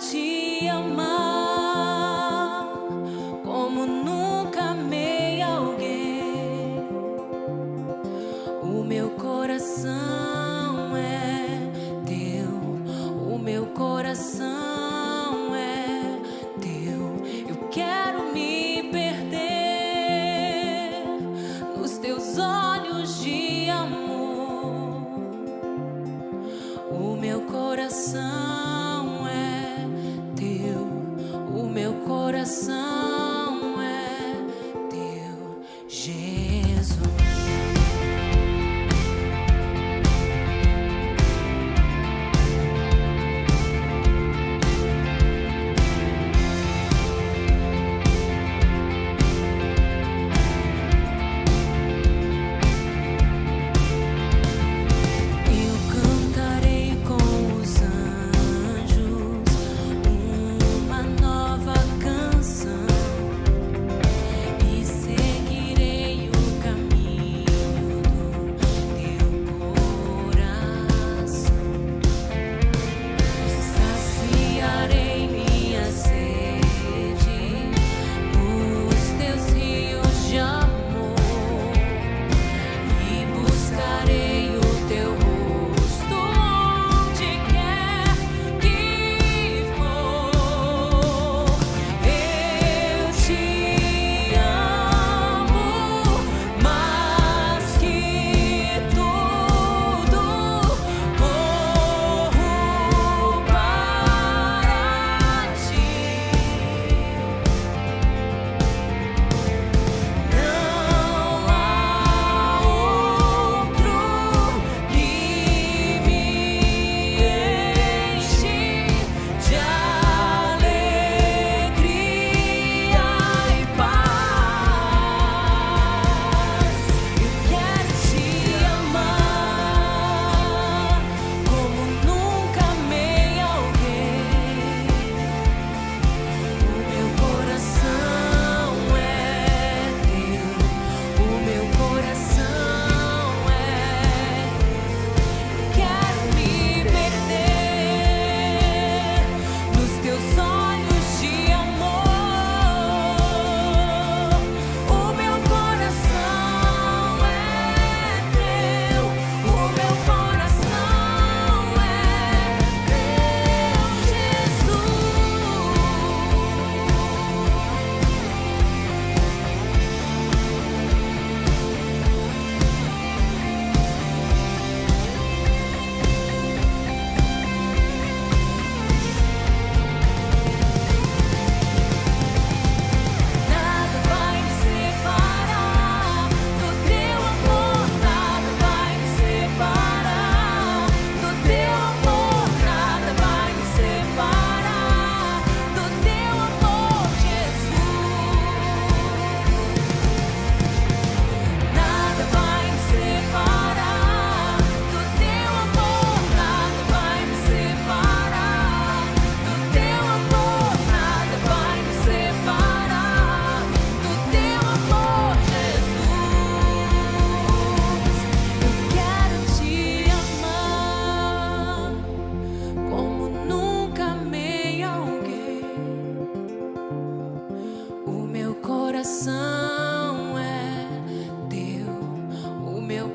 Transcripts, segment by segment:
te amar como nunca amei alguém. O meu coração é teu, o meu coração é teu. Eu quero me perder nos teus olhos de amor. O meu coração é teu, o meu coração é teu, Jesus.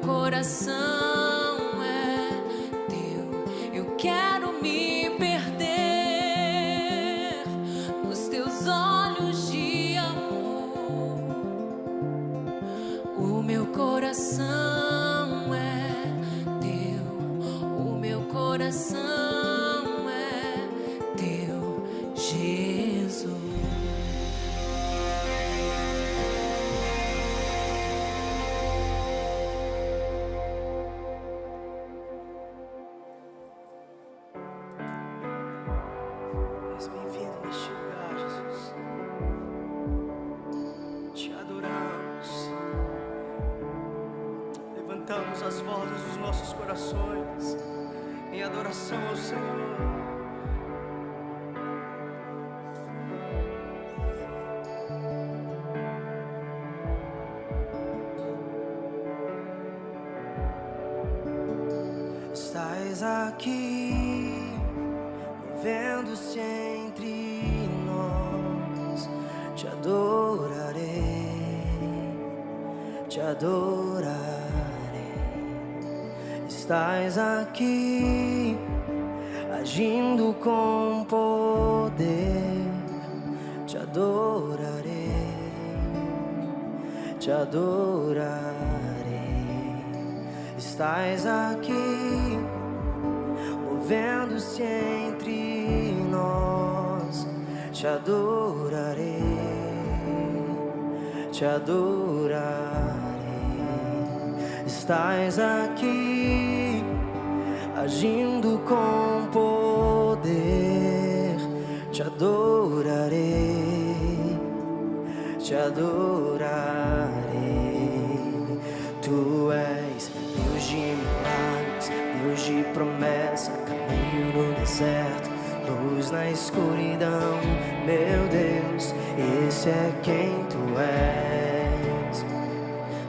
Coração é teu. Eu quero me perder nos teus olhos de amor. O meu coração é teu, o meu coração é teu, Jesus. Bem-vindo neste lugar, Jesus. Te adoramos. Levantamos as vozes dos nossos corações em adoração ao Senhor. Estás aqui. movendo-se entre nós. Te adorarei, te adorarei. Estás aqui, agindo com poder. Te adorarei, te adorarei. Estás aqui, movendo-se entre nós. Te adorarei, te adorarei. Estás aqui, agindo com poder. Te adorarei, te adorarei. Tu és Deus de milagres, Deus de promessa, caminho no deserto, luz na escuridão. Meu Deus, esse é quem Tu és.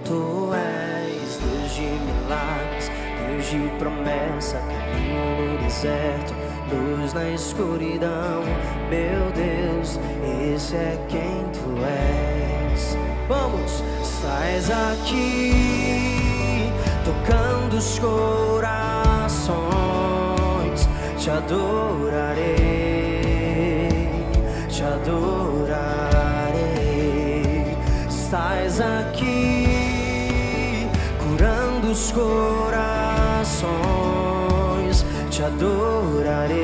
Tu és Deus de milagres, Deus de promessa, caminho no deserto, luz na escuridão. Meu Deus, esse é quem Tu és. Vamos! Estás aqui, tocando os corações. Te adorarei, te adorarei. Estás aqui, curando os corações. Te adorarei,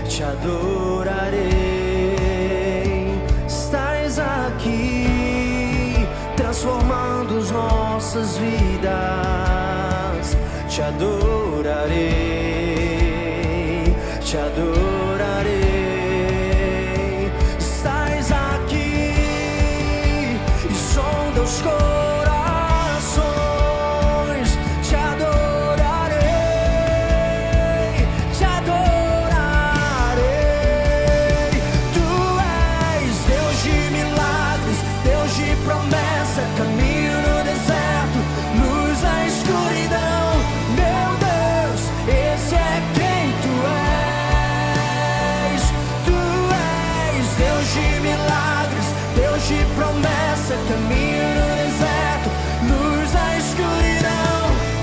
te adorarei. Estás aqui, transformando as nossas vidas. Te adorarei, te adorarei. Estás aqui e sonda os corações. Te adorarei, te adorarei. Tu és Deus de milagres, Deus de promessa, caminho no deserto, luz na escuridão. Meu Deus, esse é quem Tu és. Tu és Deus de milagres, Deus de promessa, caminho no deserto, luz na escuridão.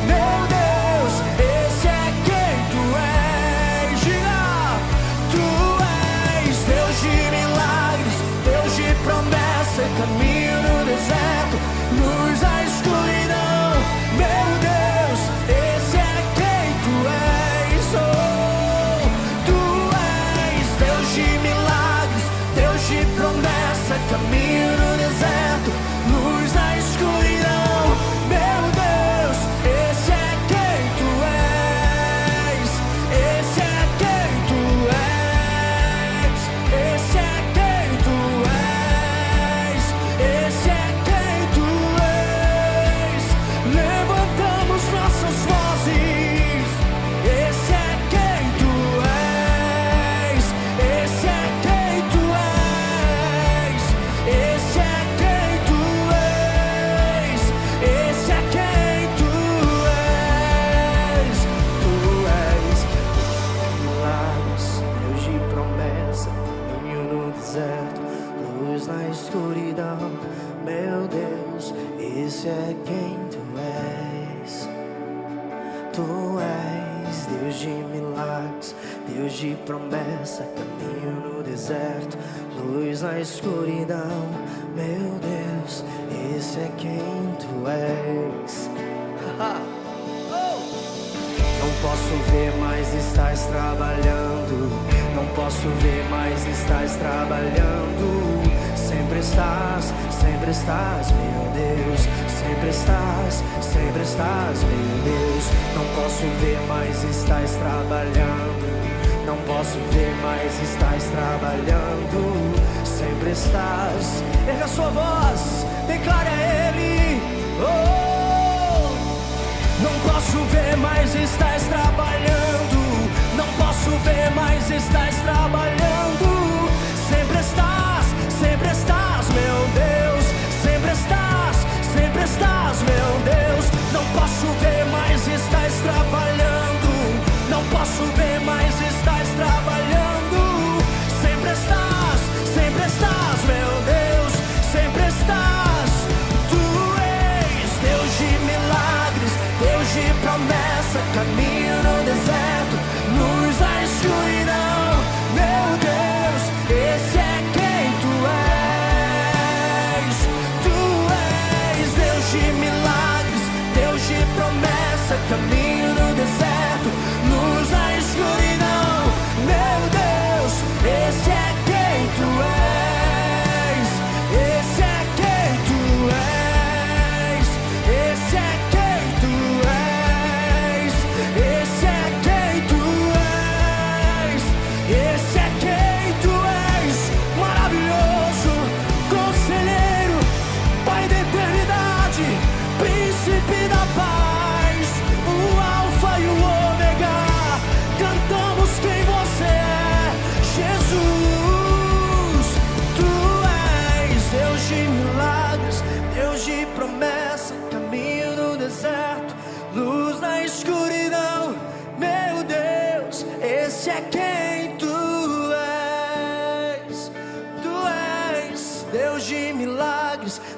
Meu Deus, esse é quem Tu és. Diga, Tu és Deus de milagres, Deus de promessa, caminho no deserto, luz na escuridão. Meu Deus, esse é quem Tu és. Oh, Tu és Deus de milagres, Deus de promessa, caminho no deserto, luz na escuridão. Meu Deus, esse é quem Tu és. Esse é quem Tu és. Esse é quem Tu és. Esse é quem Tu és. Levantamos nossas vozes. Esse é quem Tu és. Esse é quem Tu és. Esse é quem Tu és. Esse é quem Tu és. Tu és milagres, Deus de promessa, caminho no deserto, luz na escuridão. Meu Deus, esse é quem Tu és. Tu és Deus de milagres, Deus de promessa, caminho no deserto, luz na escuridão. Meu Deus, esse é quem Tu és. Não posso ver, mas estás trabalhando. Não posso ver, mas estás trabalhando. Sempre estás, meu Deus. Sempre estás, meu Deus. Não posso ver, mas estás trabalhando. Não posso ver, mas estás trabalhando. Sempre estás. Erga sua voz, declare a Ele. Oh! Não posso ver, mas estás trabalhando. Não posso ver, mas estás trabalhando. Sempre estás, meu Deus. Sempre estás, meu Deus. Não posso ver, mas estás trabalhando. Não posso ver, mas estás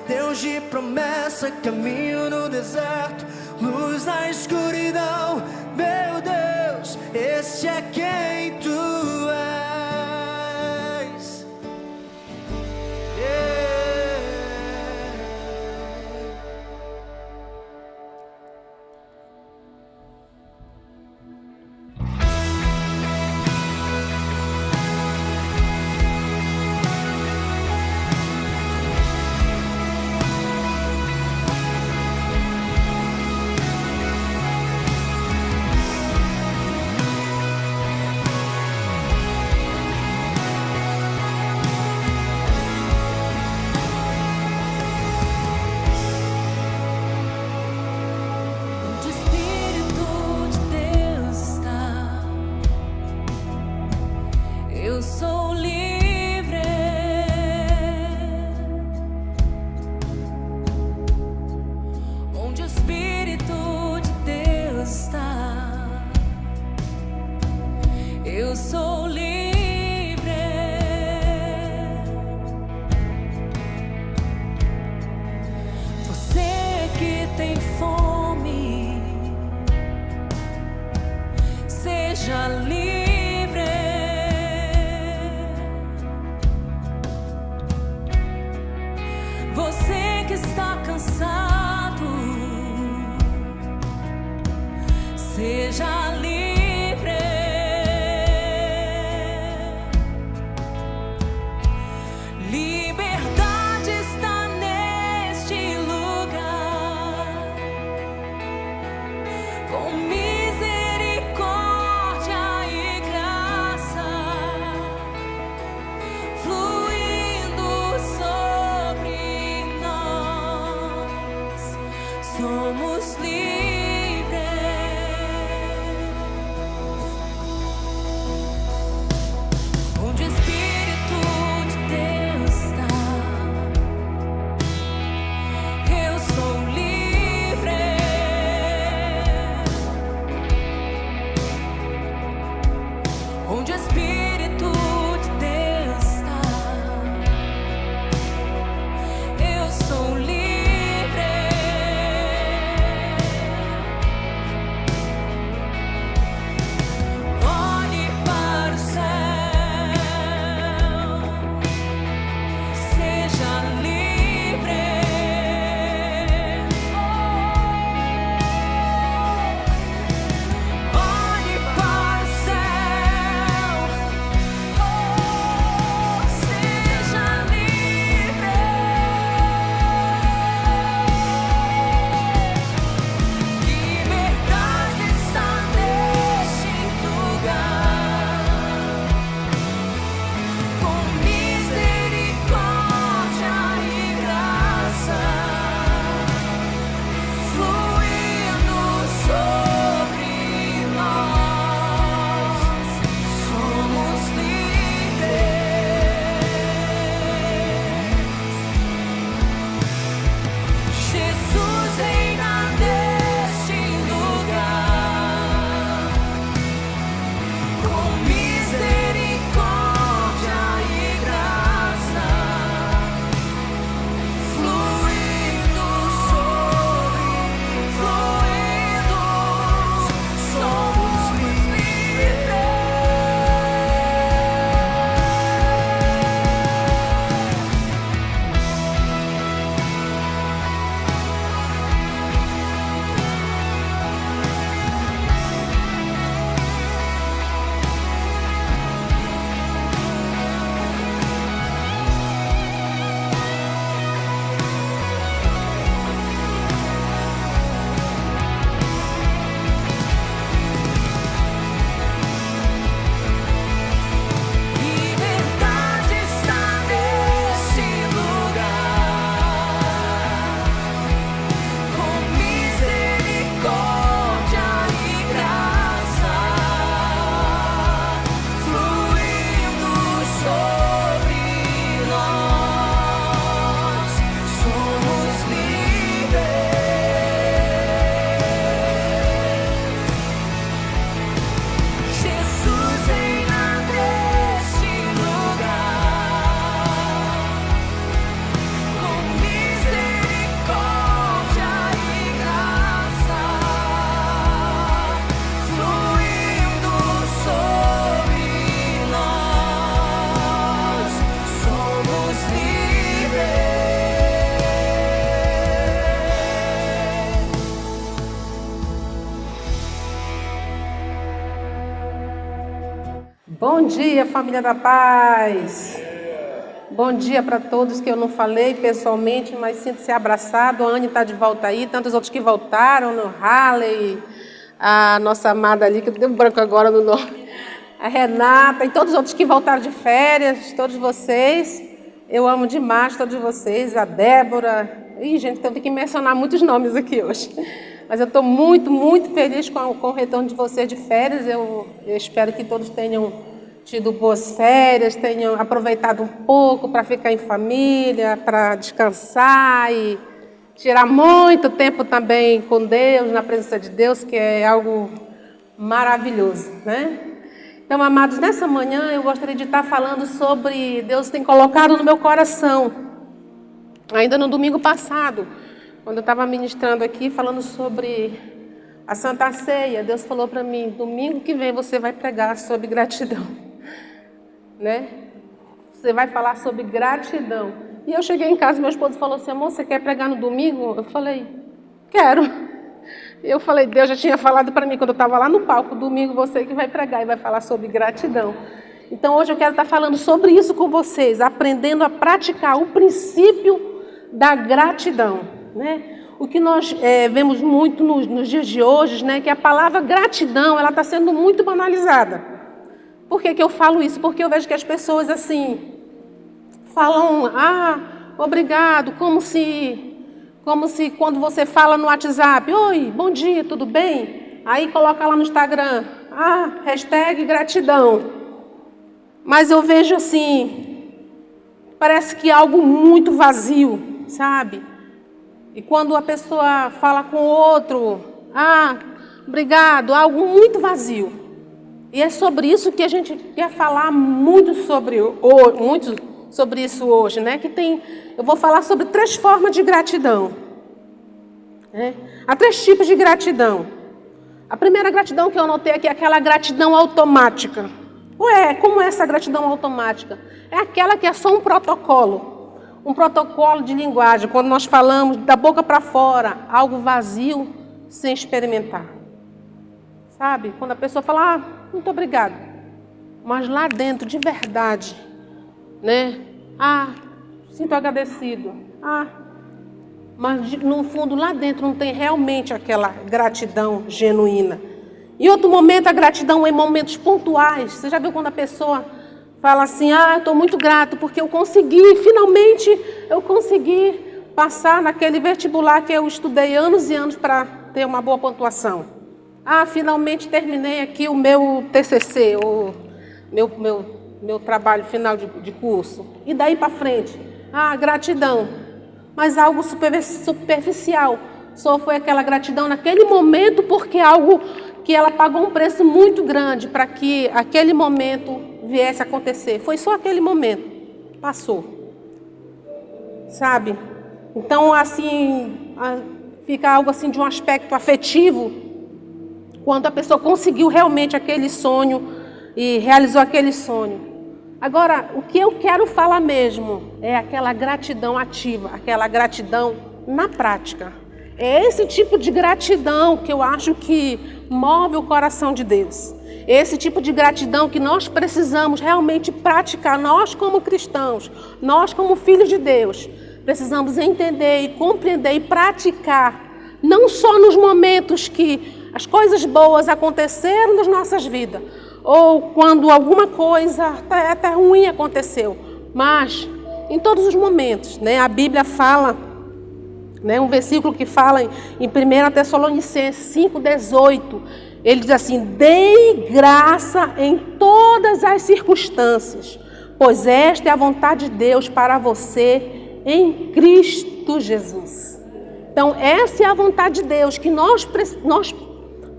Deus de promessa, caminho no deserto, luz na escuridão. Meu Deus, esse é quem tu és. Yeah. Eu sou livre. Onde o Espírito de Deus está, eu sou livre. Você que tem fome, seja livre. Você que está cansado, seja livre. Liberdade está neste lugar, com misericórdia e Bom dia, família da paz. Bom dia para todos que eu não falei pessoalmente, mas sinto-se abraçado. A Anne está de volta aí, tantos outros que voltaram, no Halley, a nossa amada ali, que deu branco agora no nome, a Renata e todos os outros que voltaram de férias, todos vocês. Eu amo demais todos vocês, a Débora. Ih, gente, então tem que mencionar muitos nomes aqui hoje. Mas eu estou muito, muito feliz com o retorno de vocês de férias. Eu espero que todos tenham tido boas férias, tenham aproveitado um pouco para ficar em família, para descansar e tirar muito tempo também com Deus, na presença de Deus, que é algo maravilhoso, né? Então, amados, nessa manhã eu gostaria de estar falando sobre Deus tem colocado no meu coração. Ainda no domingo passado, quando eu estava ministrando aqui, falando sobre a Santa Ceia, Deus falou para mim, domingo que vem você vai pregar sobre gratidão, né? Você vai falar sobre gratidão. E eu cheguei em casa, meu esposo falou assim, amor, você quer pregar no domingo? Eu falei, quero. Eu falei, Deus já tinha falado para mim quando eu estava lá no palco, domingo você que vai pregar e vai falar sobre gratidão. Então hoje eu quero estar falando sobre isso com vocês, aprendendo a praticar o princípio da gratidão, né? O que nós vemos muito nos dias de hoje, né, que a palavra gratidão ela está sendo muito banalizada. Por que eu falo isso? Porque eu vejo que as pessoas assim falam, obrigado, como se quando você fala no WhatsApp, oi, bom dia, tudo bem? Aí coloca lá no Instagram, hashtag gratidão. Mas eu vejo assim, parece que é algo muito vazio, sabe? E quando a pessoa fala com o outro, obrigado, algo muito vazio. E é sobre isso que a gente quer falar muito sobre isso hoje, né? Eu vou falar sobre 3 formas de gratidão. Né? Há 3 tipos de gratidão. A primeira gratidão que eu anotei aqui é aquela gratidão automática. Como é essa gratidão automática? É aquela que é só um protocolo de linguagem, quando nós falamos da boca para fora, algo vazio, sem experimentar. Sabe? Quando a pessoa fala, muito obrigado. Mas lá dentro, de verdade, né? Sinto agradecido. Mas no fundo, lá dentro, não tem realmente aquela gratidão genuína. Em outro momento, a gratidão é em momentos pontuais. Você já viu quando a pessoa fala assim, estou muito grato porque finalmente eu consegui passar naquele vestibular que eu estudei anos e anos para ter uma boa pontuação. Finalmente terminei aqui o meu TCC, o meu trabalho final de curso. E daí para frente, gratidão. Mas algo superficial. Só foi aquela gratidão naquele momento porque algo que ela pagou um preço muito grande para que aquele momento viesse a acontecer. Foi só aquele momento. Passou. Sabe? Então, assim, fica algo assim de um aspecto afetivo quando a pessoa conseguiu realmente aquele sonho e realizou aquele sonho. Agora, o que eu quero falar mesmo é aquela gratidão ativa, aquela gratidão na prática. É esse tipo de gratidão que eu acho que move o coração de Deus. Esse tipo de gratidão que nós precisamos realmente praticar, nós como cristãos, nós como filhos de Deus, precisamos entender e compreender e praticar, não só nos momentos que as coisas boas aconteceram nas nossas vidas, ou quando alguma coisa até ruim aconteceu, mas em todos os momentos, né? A Bíblia fala, né, um versículo que fala em 1 Tessalonicenses 5,18, ele diz assim, dei graça em todas as circunstâncias, pois esta é a vontade de Deus para você em Cristo Jesus. Então essa é a vontade de Deus, que nós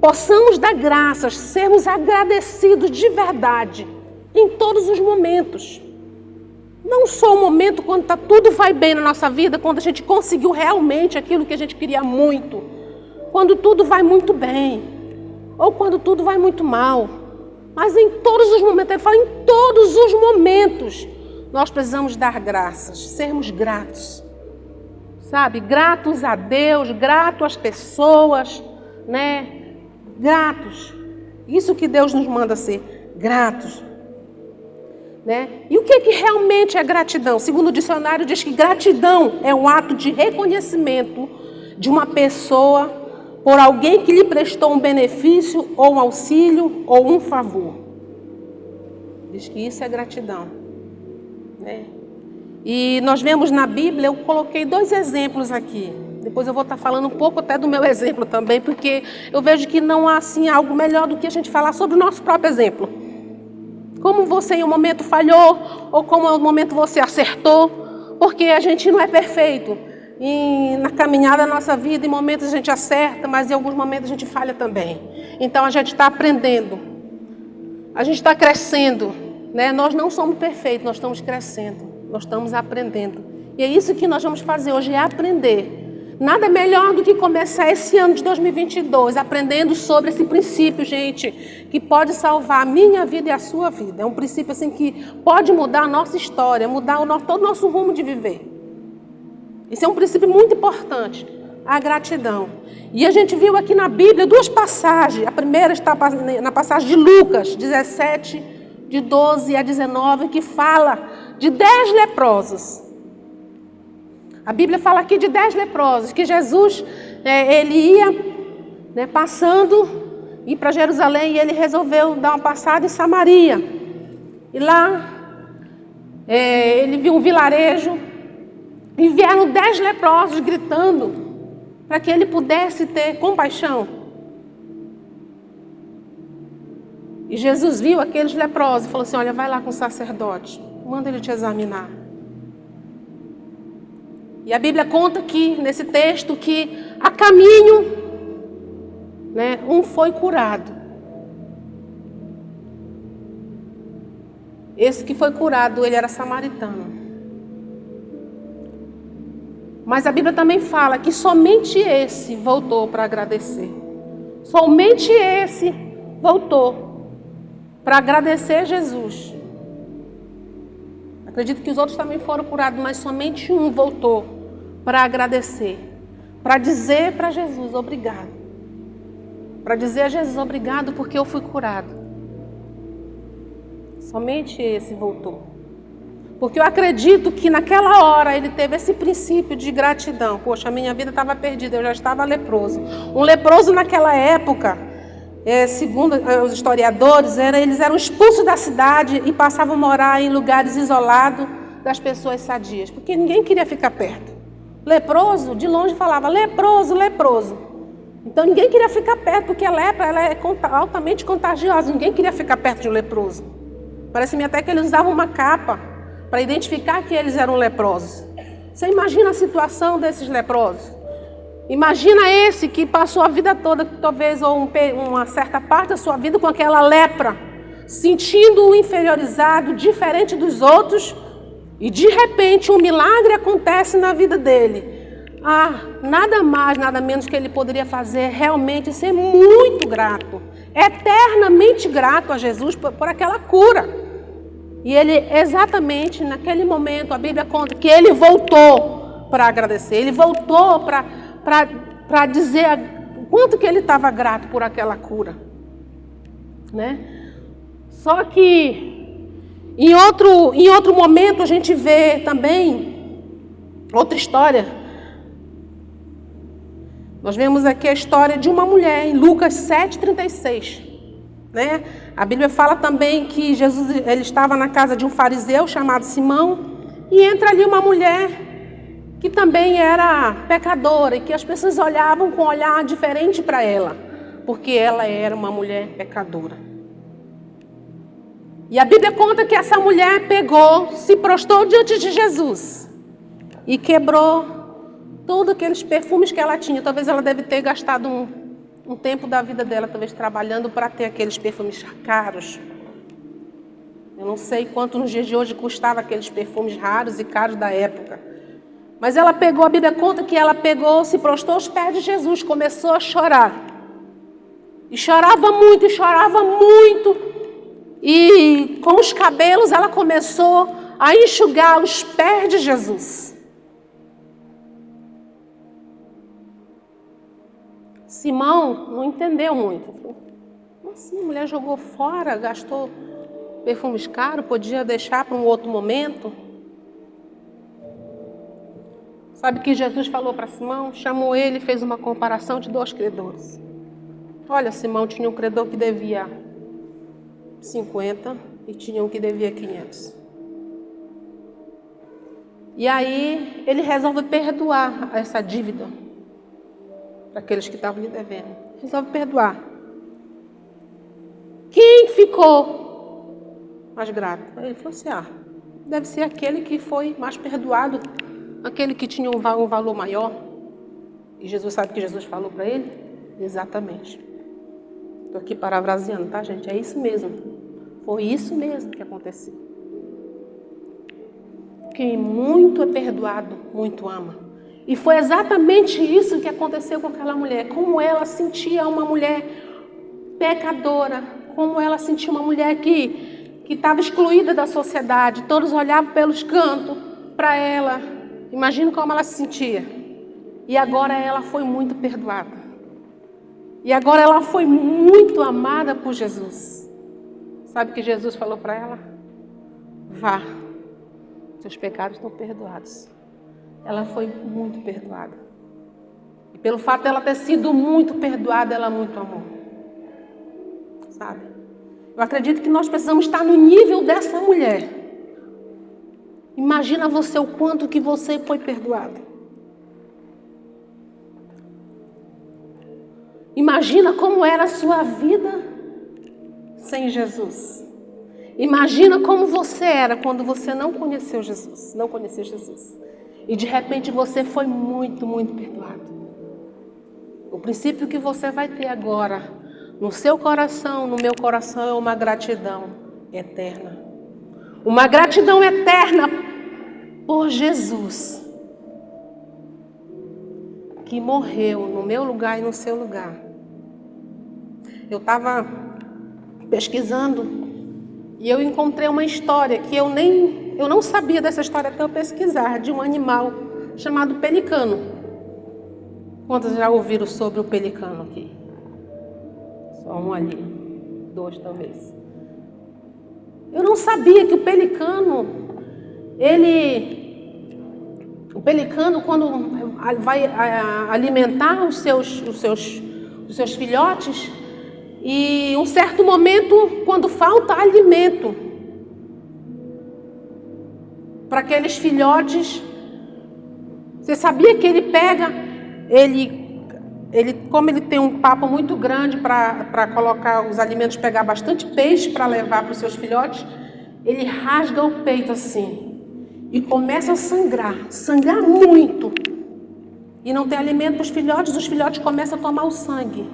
possamos dar graças, sermos agradecidos de verdade, em todos os momentos. Não só o momento quando tudo vai bem na nossa vida, quando a gente conseguiu realmente aquilo que a gente queria muito. Quando tudo vai muito bem, ou quando tudo vai muito mal. Mas em todos os momentos, ele fala em todos os momentos, nós precisamos dar graças, sermos gratos. Sabe, gratos a Deus, gratos às pessoas, né? Gratos. Isso que Deus nos manda ser, gratos. Né? E o que realmente é gratidão? Segundo o dicionário, diz que gratidão é um ato de reconhecimento de uma pessoa por alguém que lhe prestou um benefício, ou um auxílio, ou um favor. Diz que isso é gratidão. Né? E nós vemos na Bíblia, eu coloquei 2 exemplos aqui. Depois eu vou estar falando um pouco até do meu exemplo também, porque eu vejo que não há assim algo melhor do que a gente falar sobre o nosso próprio exemplo. Como você em um momento falhou, ou como em um momento você acertou, porque a gente não é perfeito. E na caminhada da nossa vida, em momentos a gente acerta, mas em alguns momentos a gente falha também. Então a gente está aprendendo, a gente está crescendo, né? Nós não somos perfeitos, nós estamos crescendo, nós estamos aprendendo. E é isso que nós vamos fazer hoje, é aprender. Nada melhor do que começar esse ano de 2022 aprendendo sobre esse princípio, gente, que pode salvar a minha vida e a sua vida. É um princípio assim que pode mudar a nossa história, mudar todo o nosso rumo de viver. Esse é um princípio muito importante, a gratidão. E a gente viu aqui na Bíblia 2 passagens. A primeira está na passagem de Lucas 17, de 12 a 19, que fala de 10 leprosos. A Bíblia fala aqui de 10 leprosos, que Jesus, ele ia, né, passando, ir para Jerusalém, e ele resolveu dar uma passada em Samaria. E lá, ele viu um vilarejo, e vieram 10 leprosos gritando, para que ele pudesse ter compaixão. E Jesus viu aqueles leprosos e falou assim, olha, vai lá com o sacerdote, manda ele te examinar. E a Bíblia conta que, nesse texto, que a caminho, né, um foi curado. Esse que foi curado, ele era samaritano. Mas a Bíblia também fala que somente esse voltou para agradecer. Somente esse voltou para agradecer Jesus. Acredito que os outros também foram curados, mas somente um voltou para agradecer, para dizer para Jesus obrigado, para dizer a Jesus obrigado porque eu fui curado. Somente esse voltou, porque eu acredito que naquela hora ele teve esse princípio de gratidão. Poxa, a minha vida estava perdida, eu já estava leproso. Um leproso naquela época, segundo os historiadores, eles eram expulsos da cidade e passavam a morar em lugares isolados das pessoas sadias, porque ninguém queria ficar perto. Leproso, de longe falava, leproso, leproso. Então ninguém queria ficar perto, porque a lepra ela é altamente contagiosa. Ninguém queria ficar perto de um leproso. Parece-me até que eles usavam uma capa para identificar que eles eram leprosos. Você imagina a situação desses leprosos? Imagina esse que passou a vida toda, talvez, ou uma certa parte da sua vida com aquela lepra, sentindo-o inferiorizado, diferente dos outros, e de repente um milagre acontece na vida dele. Nada mais, nada menos que ele poderia fazer é realmente ser muito grato, eternamente grato a Jesus por aquela cura. E ele, exatamente naquele momento, a Bíblia conta que ele voltou para agradecer, ele voltou para dizer o quanto que ele estava grato por aquela cura. Né? Só que em outro momento a gente vê também outra história. Nós vemos aqui a história de uma mulher em Lucas 7,36. Né? A Bíblia fala também que Jesus ele estava na casa de um fariseu chamado Simão, e entra ali uma mulher que também era pecadora e que as pessoas olhavam com um olhar diferente para ela, porque ela era uma mulher pecadora. E a Bíblia conta que essa mulher pegou, se prostrou diante de Jesus e quebrou todos aqueles perfumes que ela tinha. Talvez ela deve ter gastado um tempo da vida dela, talvez trabalhando para ter aqueles perfumes caros. Eu não sei quanto nos dias de hoje custava aqueles perfumes raros e caros da época. Mas ela pegou, a Bíblia conta que ela pegou, se prostrou aos pés de Jesus, começou a chorar. E chorava muito, e chorava muito. E com os cabelos ela começou a enxugar os pés de Jesus. Simão não entendeu muito. Como assim? A mulher jogou fora, gastou perfumes caros, podia deixar para um outro momento. Sabe que Jesus falou para Simão? Chamou ele e fez uma comparação de 2 credores. Olha, Simão tinha um credor que devia 50 e tinha um que devia 500. E aí ele resolve perdoar essa dívida para aqueles que estavam lhe devendo. Resolve perdoar. Quem ficou mais grato? Ele falou assim, deve ser aquele que foi mais perdoado, aquele que tinha um valor maior. E Jesus sabe o que Jesus falou para ele? Exatamente. Estou aqui parafraseando, tá, gente? É isso mesmo. Foi isso mesmo que aconteceu. Quem muito é perdoado, muito ama. E foi exatamente isso que aconteceu com aquela mulher. Como ela sentia uma mulher pecadora, como ela sentia uma mulher que estava excluída da sociedade. Todos olhavam pelos cantos para ela. Imagina como ela se sentia. E agora ela foi muito perdoada. E agora ela foi muito amada por Jesus. Sabe o que Jesus falou para ela? Vá, seus pecados estão perdoados. Ela foi muito perdoada. E pelo fato dela ter sido muito perdoada, ela muito amou. Sabe? Eu acredito que nós precisamos estar no nível dessa mulher. Imagina você o quanto que você foi perdoado. Imagina como era a sua vida sem Jesus. Imagina como você era quando você não conheceu Jesus. Não conheceu Jesus. E de repente você foi muito, muito perdoado. O princípio que você vai ter agora, no seu coração, no meu coração, é uma gratidão eterna. Uma gratidão eterna por Jesus, que morreu no meu lugar e no seu lugar. Eu estava pesquisando e eu encontrei uma história que eu não sabia dessa história até eu pesquisar, de um animal chamado pelicano. Quantos já ouviram sobre o pelicano aqui? Só um ali, 2 talvez. Eu não sabia que o pelicano, quando vai alimentar os seus filhotes, e um certo momento, quando falta alimento para aqueles filhotes, você sabia que ele pega, como ele tem um papo muito grande para colocar os alimentos, pegar bastante peixe para levar para os seus filhotes, ele rasga o peito assim e começa a sangrar muito. E não tem alimento para os filhotes começam a tomar o sangue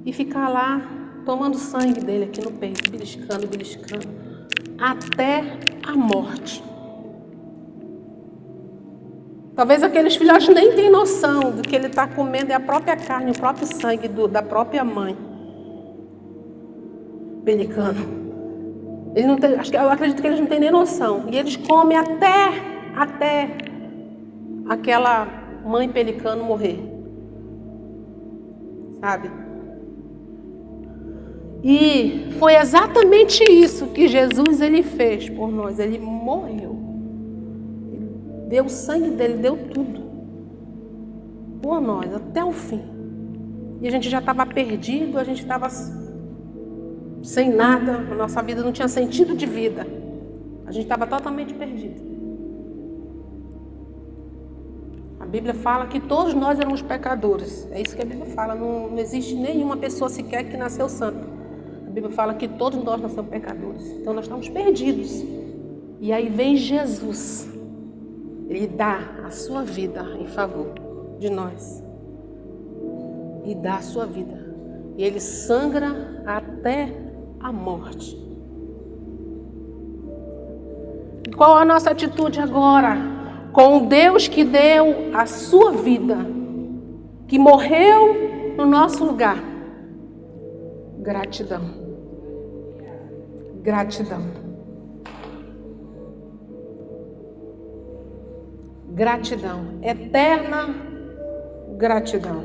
e ficar lá tomando sangue dele aqui no peito, beliscando, até a morte. Talvez aqueles filhotes nem tenham noção do que ele está comendo é a própria carne, o próprio sangue da própria mãe. Pelicano. Eu acredito que eles não têm nem noção. E eles comem até aquela mãe pelicano morrer. Sabe? E foi exatamente isso que Jesus ele fez por nós. Ele morreu. Ele deu o sangue dele, deu tudo por nós, até o fim. E a gente já estava perdido, a gente estava sem nada, a nossa vida não tinha sentido de vida. A gente estava totalmente perdido. A Bíblia fala que todos nós éramos pecadores. É isso que a Bíblia fala. Não existe nenhuma pessoa sequer que nasceu santa. A Bíblia fala que todos nós nascemos pecadores. Então nós estamos perdidos. E aí vem Jesus. Ele dá a sua vida em favor de nós. E dá a sua vida. E ele sangra até a morte. Qual a nossa atitude agora? Com o Deus que deu a sua vida, que morreu no nosso lugar. Gratidão. Gratidão. Gratidão. Eterna gratidão.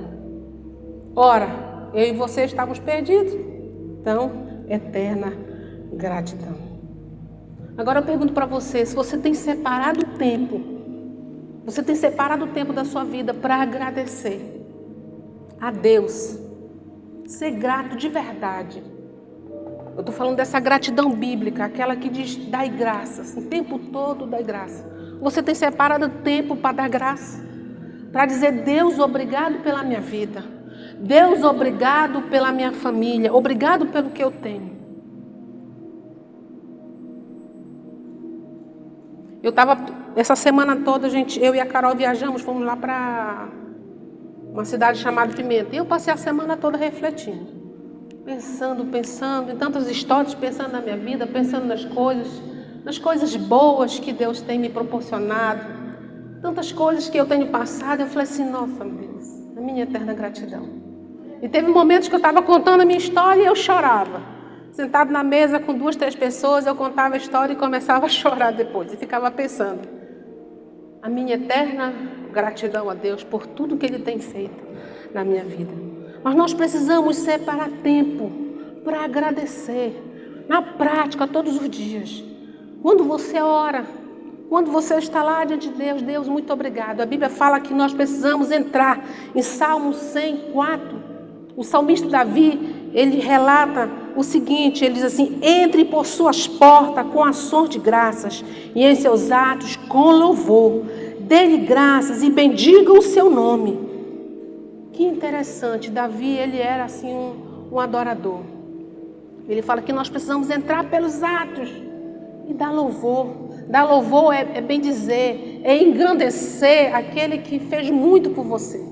Ora, eu e você estávamos perdidos. Então, eterna gratidão. Agora eu pergunto para você, se você tem separado o tempo, da sua vida para agradecer a Deus, ser grato de verdade. Eu estou falando dessa gratidão bíblica, aquela que diz, dai graças, o tempo todo dai graça. Você tem separado tempo para dar graça, para dizer, Deus, obrigado pela minha vida. Deus, obrigado pela minha família, obrigado pelo que eu tenho. Eu estava, essa semana toda, eu e a Carol viajamos, fomos lá para uma cidade chamada Pimenta. E eu passei a semana toda refletindo, pensando em tantas histórias, pensando na minha vida, pensando nas coisas boas que Deus tem me proporcionado, tantas coisas que eu tenho passado. Eu falei assim, nossa Deus, a minha eterna gratidão. E teve momentos que eu estava contando a minha história e eu chorava. Sentado na mesa com 2, 3 pessoas, eu contava a história e começava a chorar depois. E ficava pensando, a minha eterna gratidão a Deus por tudo que Ele tem feito na minha vida. Mas nós precisamos separar tempo para agradecer, na prática, todos os dias. Quando você ora, quando você está lá diante de Deus, Deus, muito obrigado. A Bíblia fala que nós precisamos entrar em Salmo 104. O salmista Davi, ele relata o seguinte, ele diz assim, entre por suas portas com ações de graças e em seus atos com louvor. Dê-lhe graças e bendiga o seu nome. Que interessante, Davi, ele era assim um adorador. Ele fala que nós precisamos entrar pelos atos e dar louvor. Dar louvor é bem dizer, é engrandecer aquele que fez muito por você.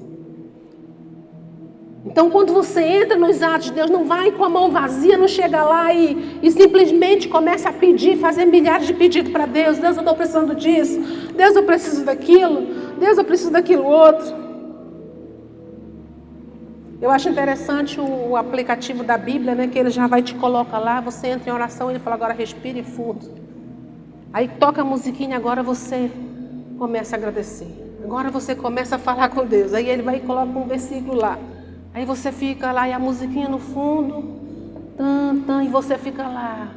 Então, quando você entra nos atos de Deus, não vai com a mão vazia, não chega lá e simplesmente começa a pedir, fazer milhares de pedidos para Deus. Deus, eu estou precisando disso. Deus, eu preciso daquilo. Deus, eu preciso daquilo outro. Eu acho interessante o aplicativo da Bíblia, né, que ele já vai te colocar lá, você entra em oração e ele fala, agora respire fundo. Aí toca a musiquinha, agora você começa a agradecer. Agora você começa a falar com Deus. Aí ele vai e coloca um versículo lá. Aí você fica lá e a musiquinha no fundo, e você fica lá,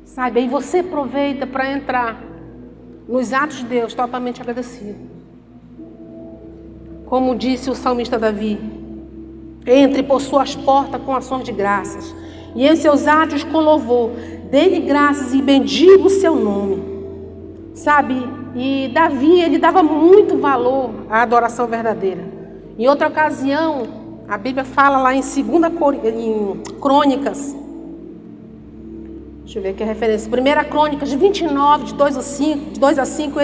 sabe? Aí você aproveita para entrar nos atos de Deus totalmente agradecido. Como disse o salmista Davi, entre por suas portas com ações de graças e em seus atos com louvor, dê-lhe graças e bendiga o seu nome. Sabe? E Davi, ele dava muito valor à adoração verdadeira. Em outra ocasião, a Bíblia fala lá em 2 Crônicas, deixa eu ver aqui a referência, 1 Crônicas 29, de 2 a 5,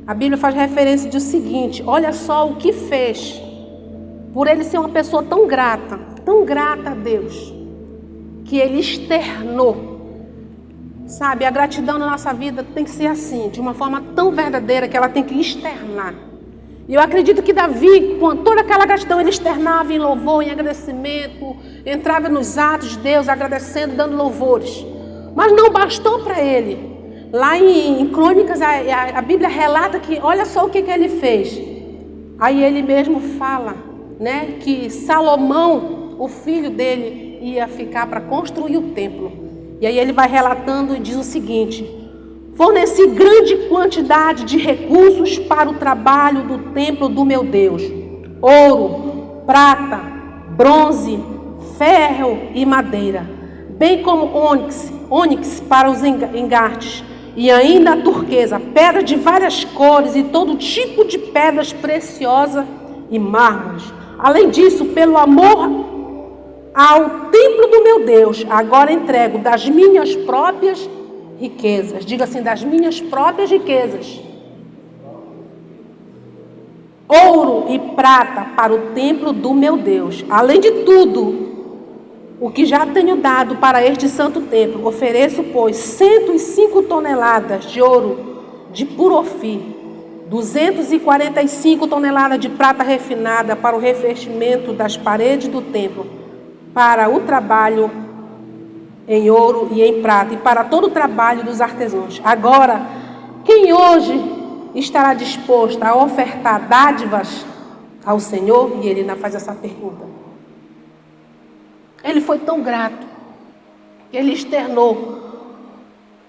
a Bíblia faz referência do seguinte, olha só o que fez, por ele ser uma pessoa tão grata a Deus, que ele externou, sabe, a gratidão na nossa vida tem que ser assim, de uma forma tão verdadeira que ela tem que externar. E eu acredito que Davi, com toda aquela gratidão, ele externava em louvor, em agradecimento, entrava nos atos de Deus, agradecendo, dando louvores. Mas não bastou para ele. Lá em Crônicas, a Bíblia relata que, olha só o que ele fez. Aí ele mesmo fala, né, que Salomão, o filho dele, ia ficar para construir o templo. E aí ele vai relatando e diz o seguinte: forneci grande quantidade de recursos para o trabalho do templo do meu Deus. Ouro, prata, bronze, ferro e madeira, bem como ônix para os engartes, e ainda a turquesa, pedra de várias cores e todo tipo de pedras preciosas e mármores. Além disso, pelo amor ao templo do meu Deus, agora entrego das minhas próprias riquezas. Diga assim, das minhas próprias riquezas. Ouro e prata para o templo do meu Deus. Além de tudo, o que já tenho dado para este santo templo, ofereço, pois, 105 toneladas de ouro de puro Ofir, 245 toneladas de prata refinada para o revestimento das paredes do templo, para o trabalho em ouro e em prata, e para todo o trabalho dos artesãos. Agora, quem hoje estará disposto a ofertar dádivas ao Senhor? E ele ainda faz essa pergunta. Ele foi tão grato, ele externou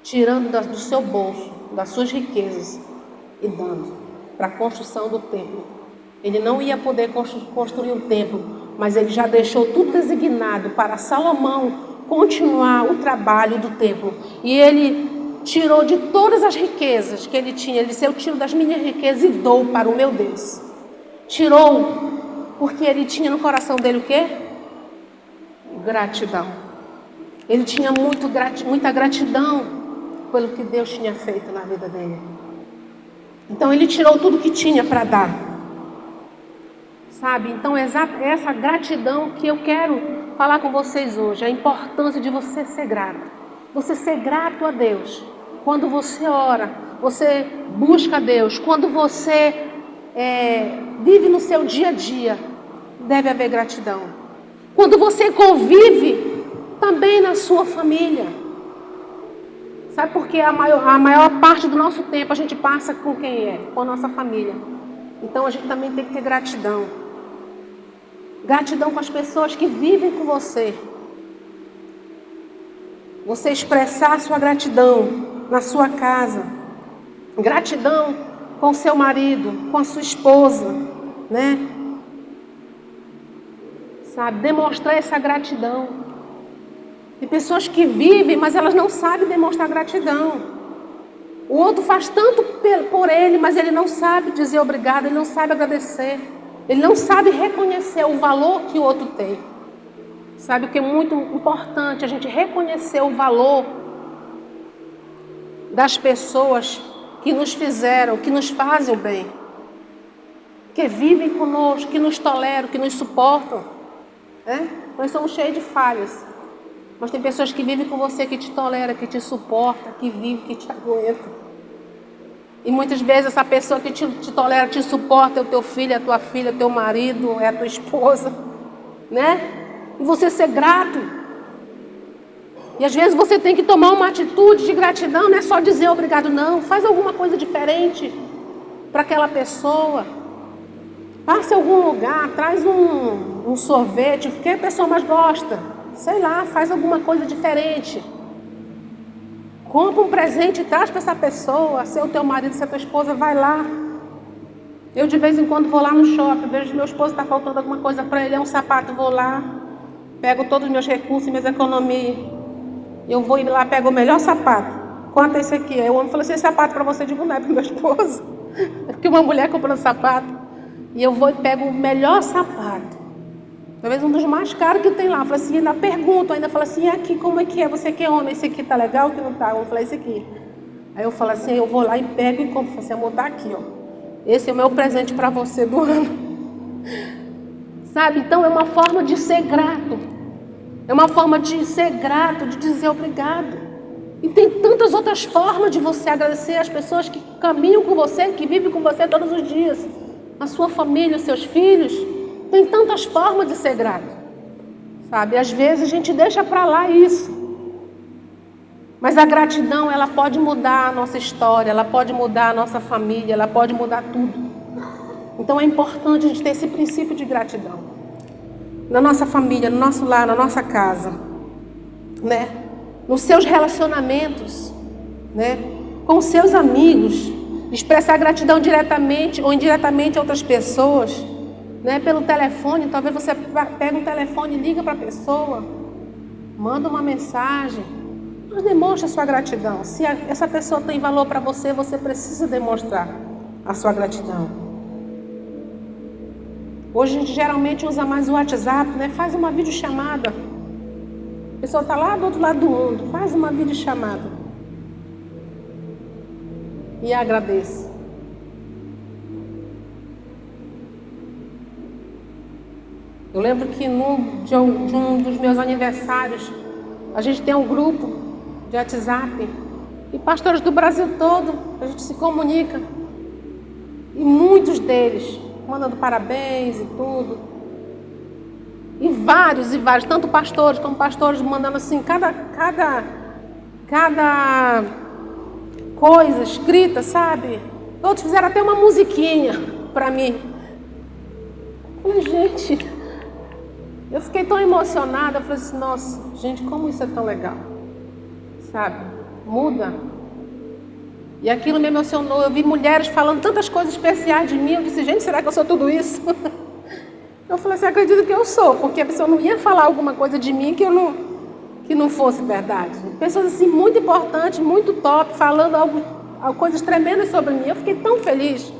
tirando do seu bolso, das suas riquezas e dando para a construção do templo. Ele não ia poder construir um templo, mas ele já deixou tudo designado para Salomão continuar o trabalho do templo. E ele tirou de todas as riquezas que ele tinha. Ele disse: eu tiro das minhas riquezas e dou para o meu Deus. Tirou porque ele tinha no coração dele o quê? Gratidão. Ele tinha muita gratidão pelo que Deus tinha feito na vida dele. Então ele tirou tudo que tinha para dar. Sabe? Então é essa gratidão que eu quero falar com vocês hoje. A importância de você ser grato. Você ser grato a Deus. Quando você ora, você busca a Deus. Quando você vive no seu dia a dia, deve haver gratidão. Quando você convive também na sua família. Sabe por que a maior parte do nosso tempo a gente passa com quem é? Com a nossa família. Então a gente também tem que ter gratidão. Gratidão com as pessoas que vivem com você. Você expressar a sua gratidão na sua casa. Gratidão com seu marido, com a sua esposa, né? Sabe, demonstrar essa gratidão. Tem pessoas que vivem, mas elas não sabem demonstrar gratidão. O outro faz tanto por ele, mas ele não sabe dizer obrigado, ele não sabe agradecer. Ele não sabe reconhecer o valor que o outro tem. Sabe o que é muito importante? A gente reconhecer o valor das pessoas que nos fizeram, que nos fazem o bem. Que vivem conosco, que nos toleram, que nos suportam. Nós somos cheios de falhas. Mas tem pessoas que vivem com você, que te tolera, que te suporta, que vive, que te aguenta. E muitas vezes essa pessoa que te tolera, te suporta, é o teu filho, é a tua filha, é o teu marido, é a tua esposa, né? E você ser grato. E às vezes você tem que tomar uma atitude de gratidão, não é só dizer obrigado, não. Faz alguma coisa diferente para aquela pessoa. Passe em algum lugar, traz um sorvete, o que a pessoa mais gosta. Sei lá, faz alguma coisa diferente. Compra um presente e traz para essa pessoa. Se é o teu marido, se é a tua esposa, vai lá. Eu de vez em quando vou lá no shopping, vejo meu esposo está faltando alguma coisa para ele, é um sapato, vou lá, pego todos os meus recursos, minhas economias. Eu vou ir lá, pego o melhor sapato. Quanto é esse aqui? Aí o homem falou assim: esse sapato para você, eu digo, não é para o meu esposo. É porque uma mulher comprando sapato. E eu vou e pego o melhor sapato. Talvez um dos mais caros que tem lá. Eu falei assim, ainda pergunto, ainda falo assim: e aqui como é que é? Você que é homem, esse aqui tá legal ou que não tá? Eu falei, esse aqui. Aí eu falo assim, eu vou lá e pego e compro. Eu falo assim, amor, tá aqui, ó. Esse é o meu presente para você do ano. Sabe? Então é uma forma de ser grato. É uma forma de ser grato, de dizer obrigado. E tem tantas outras formas de você agradecer as pessoas que caminham com você, que vivem com você todos os dias. A sua família, os seus filhos. Tem tantas formas de ser grato, sabe? Às vezes a gente deixa para lá isso. Mas a gratidão, ela pode mudar a nossa história, ela pode mudar a nossa família, ela pode mudar tudo. Então é importante a gente ter esse princípio de gratidão. Na nossa família, no nosso lar, na nossa casa, né? Nos seus relacionamentos, né? Com os seus amigos. Expressar gratidão diretamente ou indiretamente a outras pessoas. Né, pelo telefone, talvez você pega um telefone e liga para a pessoa, manda uma mensagem, mas demonstra a sua gratidão. Se essa pessoa tem valor para você, você precisa demonstrar a sua gratidão. Hoje a gente geralmente usa mais o WhatsApp, né? Faz uma videochamada. A pessoa está lá do outro lado do mundo, faz uma videochamada e agradeça. Eu lembro que de um dos meus aniversários, a gente tem um grupo de WhatsApp e pastores do Brasil todo, a gente se comunica. E muitos deles mandando parabéns e tudo. E vários, tanto pastores como pastores mandando assim, cada coisa escrita, sabe? Outros fizeram até uma musiquinha para mim. Eu falei, gente... Eu fiquei tão emocionada, eu falei assim, nossa, gente, como isso é tão legal, sabe? muda. E aquilo me emocionou. Eu vi mulheres falando tantas coisas especiais de mim. Eu disse, gente, será que eu sou tudo isso? Eu falei assim, acredito que eu sou, porque a pessoa não ia falar alguma coisa de mim que não fosse verdade. Pessoas assim muito importantes, muito top, falando coisas tremendas sobre mim. Eu fiquei tão feliz,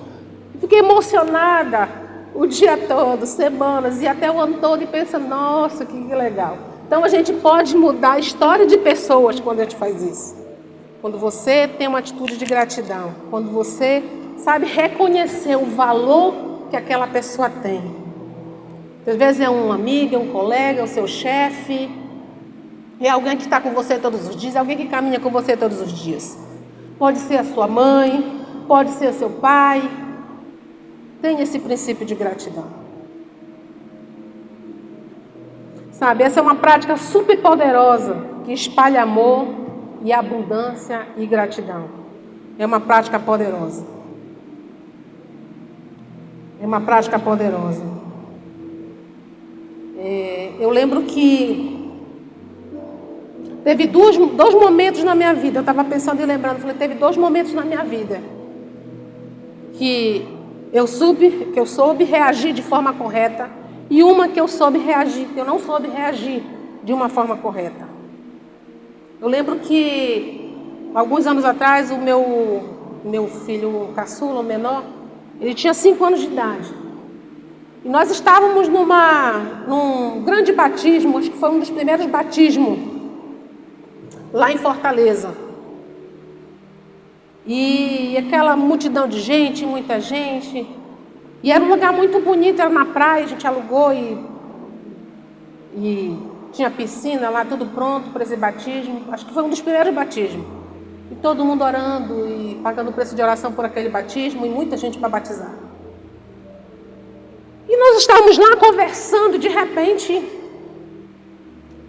fiquei emocionada o dia todo, semanas e até o ano todo, e pensa, nossa, que legal. Então a gente pode mudar a história de pessoas quando a gente faz isso. Quando você tem uma atitude de gratidão, quando você sabe reconhecer o valor que aquela pessoa tem. Às vezes é um amigo, é um colega, é o seu chefe, é alguém que está com você todos os dias, é alguém que caminha com você todos os dias. Pode ser a sua mãe, pode ser o seu pai. Tenha esse princípio de gratidão. Sabe, essa é uma prática super poderosa que espalha amor e abundância e gratidão. É uma prática poderosa. É uma prática poderosa. Eu lembro que teve dois momentos na minha vida. Eu estava pensando e lembrando, falei, teve 2 momentos na minha vida que eu soube reagir de forma correta, e uma que eu não soube reagir de uma forma correta. Eu lembro que alguns anos atrás o meu filho caçula, o menor, ele tinha 5 anos de idade. E nós estávamos num grande batismo, acho que foi um dos primeiros batismos, lá em Fortaleza. E aquela multidão de gente, muita gente. E era um lugar muito bonito, era na praia, a gente alugou e tinha piscina lá, tudo pronto para esse batismo. Acho que foi um dos primeiros batismos. E todo mundo orando e pagando o preço de oração por aquele batismo, e muita gente para batizar. E nós estávamos lá conversando, de repente,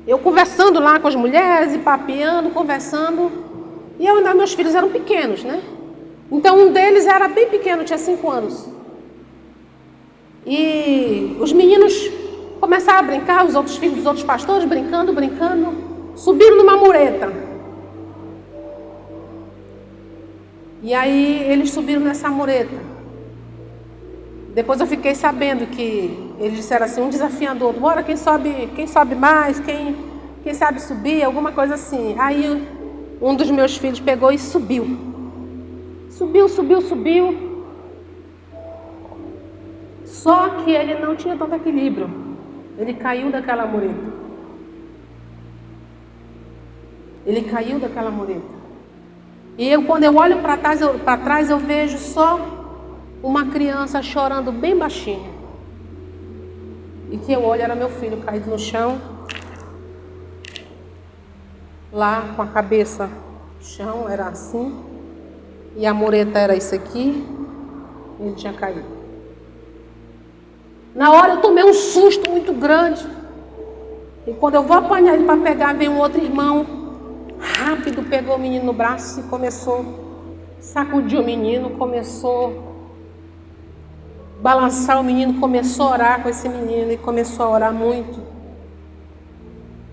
eu conversando lá com as mulheres e papeando, conversando, e meus filhos eram pequenos, né? Então um deles era bem pequeno, tinha 5 anos. E os meninos começaram a brincar, os outros filhos dos outros pastores, brincando, subiram numa mureta. E aí eles subiram nessa mureta. Depois eu fiquei sabendo que eles disseram assim, um desafiando o outro, bora, quem sobe mais, quem sabe subir, alguma coisa assim. Aí um dos meus filhos pegou e subiu. Subiu. Só que ele não tinha tanto equilíbrio. Ele caiu daquela mureta. E quando eu olho para trás, eu vejo só uma criança chorando bem baixinho. E que eu olho, era meu filho caído no chão, lá com a cabeça no chão, era assim, e a mureta era isso aqui, e ele tinha caído. Na hora eu tomei um susto muito grande, e quando eu vou apanhar ele para pegar, vem um outro irmão, rápido pegou o menino no braço e começou, sacudiu o menino, começou balançar o menino, começou a orar com esse menino e começou a orar muito.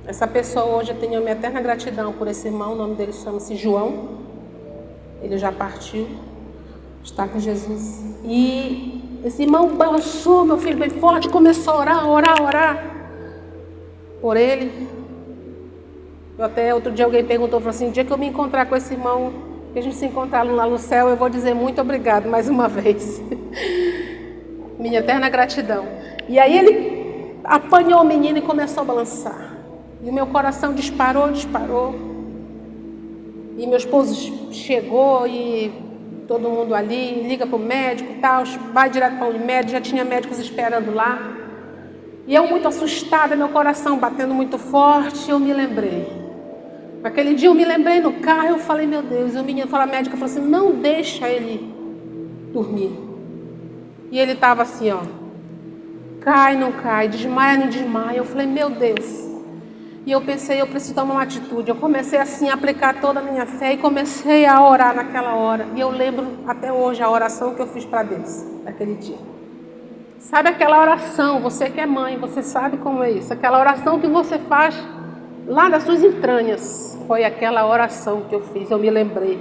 Essa pessoa hoje, eu tenho a minha eterna gratidão por esse irmão, o nome dele chama-se João. Ele já partiu, está com Jesus. E esse irmão balançou meu filho bem forte, começou a orar por ele. Até outro dia alguém perguntou, falou assim, o dia que eu me encontrar com esse irmão, que a gente se encontrar lá no céu, eu vou dizer muito obrigado mais uma vez. Minha eterna gratidão. E aí ele apanhou o menino e começou a balançar. E o meu coração disparou. E meu esposo chegou e todo mundo ali, liga para o médico e tal, vai direto para o médico, já tinha médicos esperando lá. E eu muito assustada, meu coração batendo muito forte, eu me lembrei. Aquele dia eu me lembrei no carro, eu falei, meu Deus, o menino falou, a médica falou assim, não deixa ele dormir. E ele estava assim, ó, cai, não cai, desmaia, não desmaia. Eu falei, meu Deus. E eu pensei, eu preciso tomar uma atitude. Eu comecei assim a aplicar toda a minha fé e comecei a orar naquela hora. E eu lembro até hoje a oração que eu fiz para Deus naquele dia. Sabe aquela oração, você que é mãe, você sabe como é isso. Aquela oração que você faz lá das suas entranhas, foi aquela oração que eu fiz, eu me lembrei.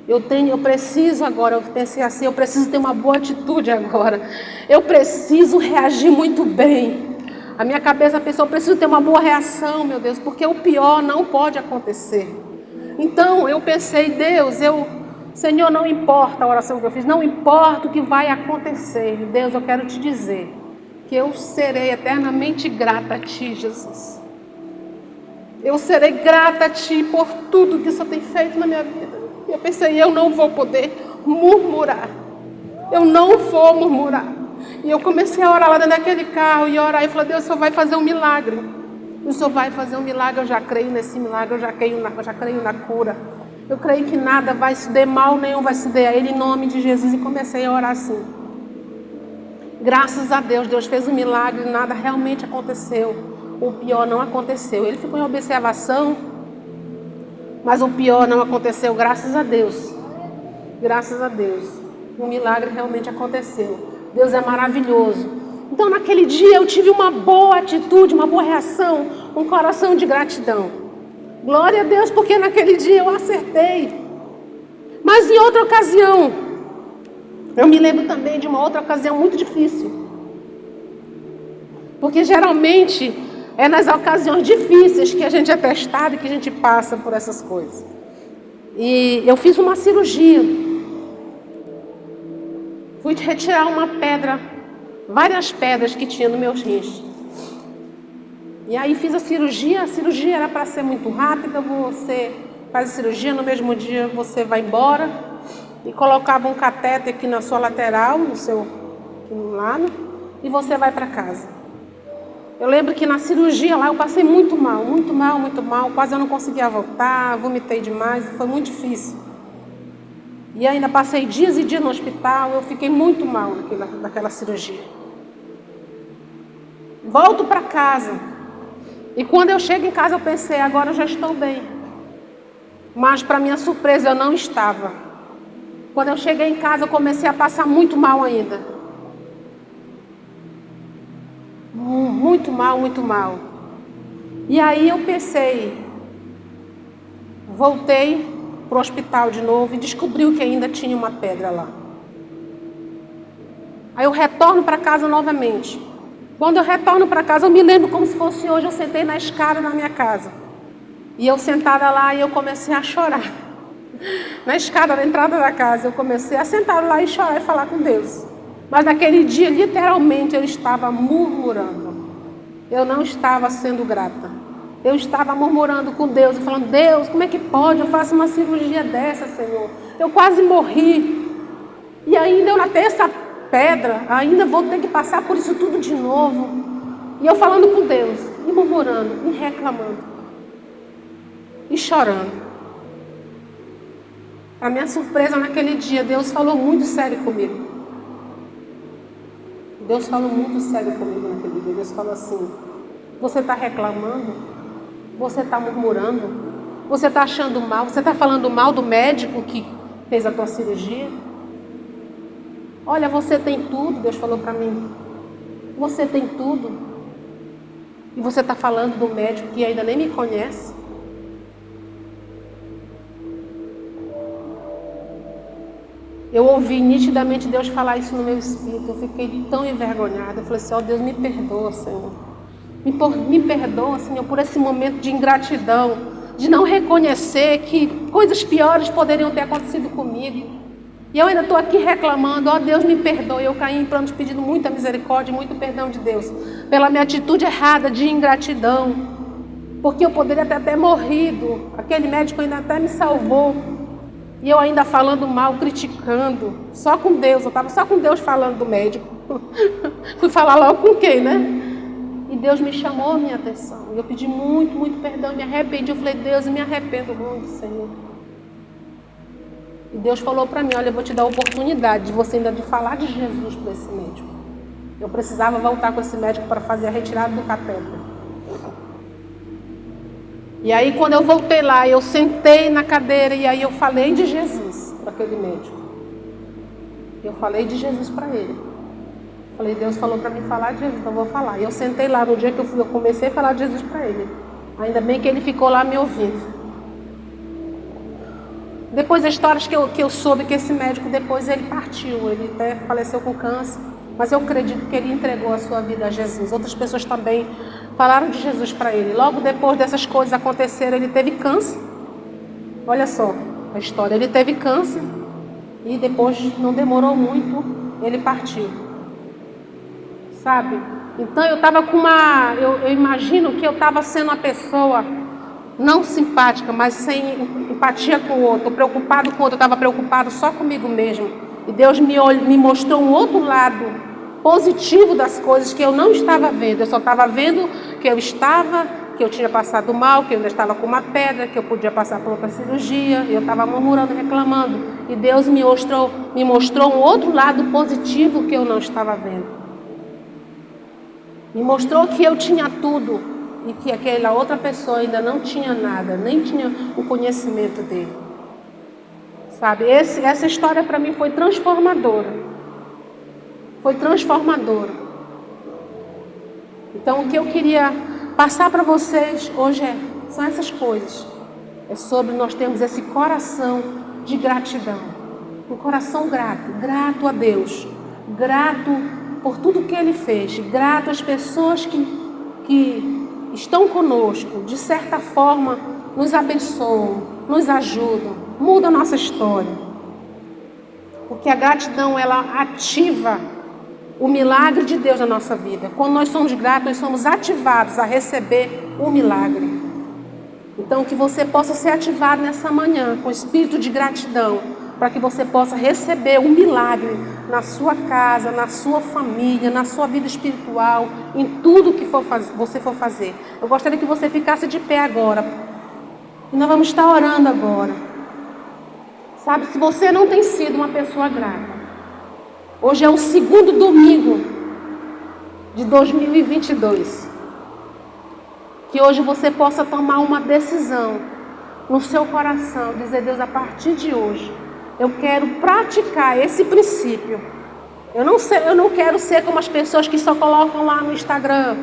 Eu preciso agora, eu pensei assim, eu preciso ter uma boa atitude agora. Eu preciso reagir muito bem. A minha cabeça pensou, eu preciso ter uma boa reação, meu Deus, porque o pior não pode acontecer. Então eu pensei, Deus, Senhor, não importa a oração que eu fiz, não importa o que vai acontecer. Deus, eu quero te dizer que eu serei eternamente grata a Ti, Jesus. Eu serei grata a Ti por tudo que o Senhor tem feito na minha vida. Eu pensei, eu não vou poder murmurar. Eu não vou murmurar. E eu comecei a orar lá dentro daquele carro e orar. E falei, Deus, o Senhor vai fazer um milagre. O Senhor vai fazer um milagre. Eu já creio nesse milagre. Eu já creio na cura. Eu creio que nada vai se der, mal nenhum vai se der a Ele em nome de Jesus. E comecei a orar assim. Graças a Deus, Deus fez um milagre. Nada realmente aconteceu. O pior não aconteceu. Ele ficou em observação. Mas o pior não aconteceu, graças a Deus. Graças a Deus. O milagre realmente aconteceu. Deus é maravilhoso. Então naquele dia eu tive uma boa atitude, uma boa reação, um coração de gratidão. Glória a Deus, porque naquele dia eu acertei. Mas em outra ocasião, eu me lembro também de uma outra ocasião muito difícil. Porque geralmente é nas ocasiões difíceis que a gente é testado e que a gente passa por essas coisas. E eu fiz uma cirurgia. Fui retirar uma pedra, várias pedras que tinha no meus rins. E aí fiz a cirurgia era para ser muito rápida. Você faz a cirurgia, no mesmo dia você vai embora. E colocava um catéter aqui na sua lateral, no seu lado, e você vai para casa. Eu lembro que na cirurgia lá eu passei muito mal, quase eu não conseguia voltar, vomitei demais, foi muito difícil. E ainda passei dias e dias no hospital, eu fiquei muito mal naquela cirurgia. Volto para casa, e quando eu chego em casa eu pensei, agora eu já estou bem. Mas para minha surpresa eu não estava. Quando eu cheguei em casa eu comecei a passar muito mal ainda. Muito mal. E aí eu pensei, voltei para o hospital de novo e descobri que ainda tinha uma pedra lá. Aí eu retorno para casa novamente. Quando eu retorno para casa, eu me lembro como se fosse hoje, eu sentei na escada na minha casa. E eu sentada lá e eu comecei a chorar. Na escada, na entrada da casa, eu comecei a sentar lá e chorar e falar com Deus. Mas naquele dia, literalmente, eu estava murmurando. Eu não estava sendo grata. Eu estava murmurando com Deus e falando, Deus, como é que pode? Eu faço uma cirurgia dessa, Senhor. Eu quase morri. E ainda eu ter essa pedra, ainda vou ter que passar por isso tudo de novo. E eu falando com Deus, e murmurando, e reclamando. E chorando. A minha surpresa naquele dia, Deus falou muito sério comigo. Deus falou muito sério comigo naquele dia. Deus falou assim, você está reclamando? Você está murmurando? Você está achando mal? Você está falando mal do médico que fez a tua cirurgia? Olha, você tem tudo, Deus falou para mim. Você tem tudo. E você está falando do médico que ainda nem me conhece? Eu ouvi nitidamente Deus falar isso no meu espírito. Eu fiquei tão envergonhada. Eu falei assim, ó Deus, me perdoa, Senhor. Me perdoa, Senhor, por esse momento de ingratidão, de não reconhecer que coisas piores poderiam ter acontecido comigo. E eu ainda estou aqui reclamando, ó Deus, me perdoe. Eu caí em prantos pedindo muita misericórdia, muito perdão de Deus, pela minha atitude errada de ingratidão. Porque eu poderia ter até morrido. Aquele médico ainda até me salvou. E eu ainda falando mal, criticando, só com Deus, eu estava só com Deus falando do médico. Fui falar logo com quem, né? E Deus me chamou a minha atenção. E eu pedi muito, muito perdão, me arrependi. Eu falei, Deus, eu me arrependo muito, Senhor. E Deus falou para mim, olha, eu vou te dar a oportunidade de você ainda de falar de Jesus para esse médico. Eu precisava voltar com esse médico para fazer a retirada do catéter. E aí quando eu voltei lá, eu sentei na cadeira e aí eu falei de Jesus para aquele médico. Eu falei de Jesus para ele. Falei, Deus falou para mim falar de Jesus, então eu vou falar. E eu sentei lá, no dia que eu fui, eu comecei a falar de Jesus para ele. Ainda bem que ele ficou lá me ouvindo. Depois das histórias que eu soube que esse médico depois ele partiu, ele até faleceu com câncer, mas eu acredito que ele entregou a sua vida a Jesus. Outras pessoas também falaram de Jesus para ele. Logo depois dessas coisas acontecerem, ele teve câncer. Olha só a história, ele teve câncer e depois não demorou muito, ele partiu. Sabe? Então eu estava com eu imagino que eu estava sendo uma pessoa não simpática, mas sem empatia com o outro, preocupado com o outro, eu estava preocupado só comigo mesmo. E Deus me mostrou um outro lado positivo das coisas que eu não estava vendo. Eu só estava vendo que eu tinha passado mal, que eu ainda estava com uma pedra, que eu podia passar por outra cirurgia. Eu estava murmurando, reclamando. E Deus me mostrou um outro lado positivo que eu não estava vendo. Me mostrou que eu tinha tudo e que aquela outra pessoa ainda não tinha nada, nem tinha o conhecimento dele. Sabe, essa história para mim foi transformadora. Foi transformadora. Então o que eu queria passar para vocês hoje são essas coisas. É sobre nós termos esse coração de gratidão. Um coração grato a Deus. Grato por tudo que Ele fez. Grato às pessoas que estão conosco, de certa forma, nos abençoam, nos ajudam, mudam a nossa história. Porque a gratidão, ela ativa o milagre de Deus na nossa vida. Quando nós somos gratos, nós somos ativados a receber o milagre. Então, que você possa ser ativado nessa manhã com espírito de gratidão, para que você possa receber um milagre na sua casa, na sua família, na sua vida espiritual, em tudo que você for fazer. Eu gostaria que você ficasse de pé agora. E nós vamos estar orando agora. Sabe, se você não tem sido uma pessoa grata, hoje é o segundo domingo de 2022. Que hoje você possa tomar uma decisão no seu coração, dizer: Deus, a partir de hoje, eu quero praticar esse princípio. Eu não quero ser como as pessoas que só colocam lá no Instagram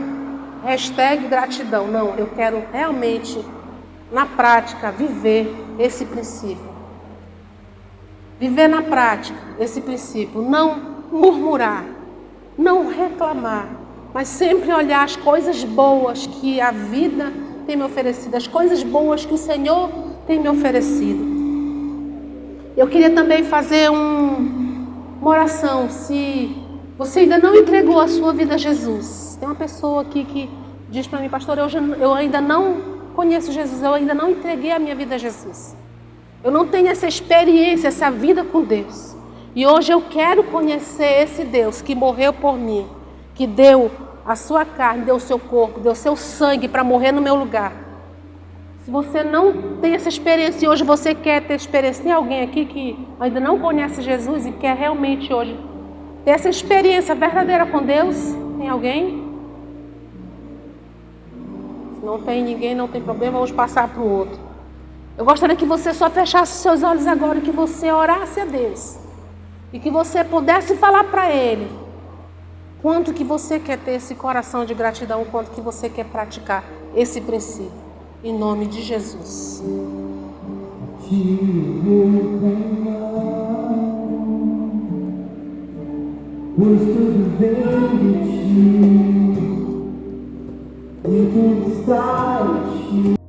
#gratidão. Não, eu quero realmente, na prática, viver esse princípio. Viver na prática esse princípio. Não murmurar, não reclamar, mas sempre olhar as coisas boas que a vida tem me oferecido, as coisas boas que o Senhor tem me oferecido. Eu queria também fazer uma oração. Se você ainda não entregou a sua vida a Jesus, tem uma pessoa aqui que diz para mim: pastor, eu ainda não conheço Jesus, eu ainda não entreguei a minha vida a Jesus. Eu não tenho essa experiência, essa vida com Deus. E hoje eu quero conhecer esse Deus que morreu por mim, que deu a sua carne, deu o seu corpo, deu o seu sangue para morrer no meu lugar. Se você não tem essa experiência e hoje você quer ter experiência, tem alguém aqui que ainda não conhece Jesus e quer realmente hoje ter essa experiência verdadeira com Deus? Tem alguém? Se não tem ninguém, não tem problema, vamos passar para o outro. Eu gostaria que você só fechasse seus olhos agora e que você orasse a Deus. E que você pudesse falar para Ele quanto que você quer ter esse coração de gratidão, quanto que você quer praticar esse princípio. Em nome de Jesus. Pois tudo vem de ti, e tudo está em ti.